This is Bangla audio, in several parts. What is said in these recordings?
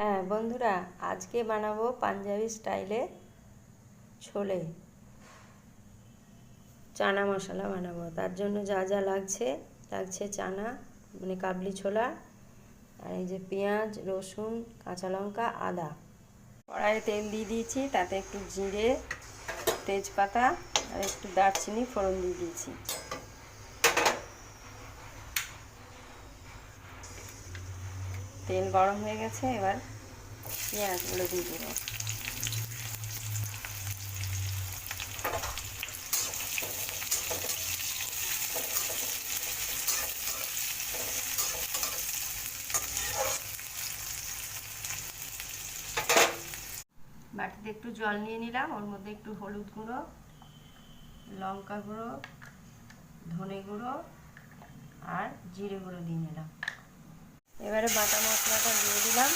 হ্যাঁ বন্ধুরা, আজকে বানাবো পাঞ্জাবি স্টাইলে ছোলে চানা মশলা বানাবো। তার জন্য যা যা লাগছে চানা মানে কাবলি ছোলা, আর এই যে পেঁয়াজ, রসুন, কাঁচা লঙ্কা, আদা। কড়াইয়ে তেল দিয়ে দিয়েছি, তাতে একটু জিরে, তেজপাতা আর একটু দারচিনি ফোড়ন দিয়ে দিয়েছি। তেল গরম হয়ে গেছে, এবার পেঁয়াজগুলো দিয়ে দেবো। বাটিতে একটু জল নিয়ে নিলাম, ওর মধ্যে একটু হলুদ গুঁড়ো, লঙ্কা গুঁড়ো, ধনে গুঁড়ো আর জিরে গুঁড়ো দিয়ে নিলাম। এবারে বাটা মশলাটা দিয়ে দিলাম।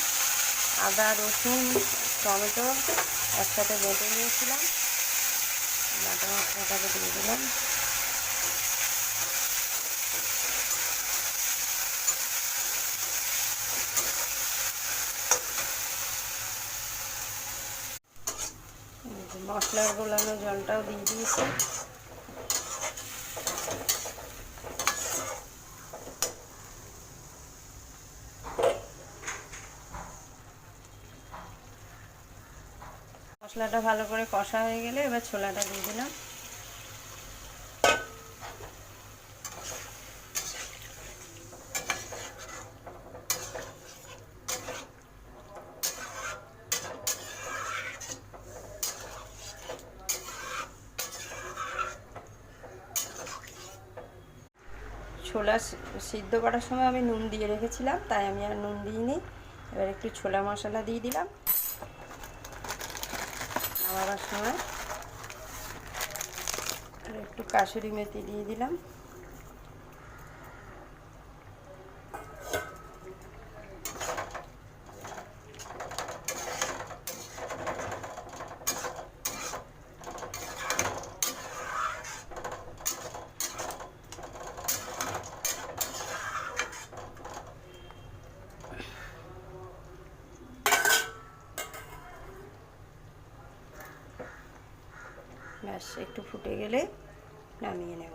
আদা, রসুন, টমেটো একসাথে বেটে নিয়েছিলাম, বাটা মশলাটাকে দিয়ে দিলাম। মশলার গোলানো জলটাও দিয়ে দিয়েছি। মশলাটা ভালো করে কষা হয়ে গেলে এবার ছোলাটা দিয়ে দিলাম। ছোলা সিদ্ধ করার সময় আমি নুন দিয়ে রেখেছিলাম, তাই আমি আর নুন দিইনি। এবার একটু ছোলা মশলা দিয়ে দিলাম নামাবার সময়, আর একটু কাসুরি মেথি দিয়ে দিলাম। ব্যাস একটু ফুটে গেলে নামিয়ে নেব।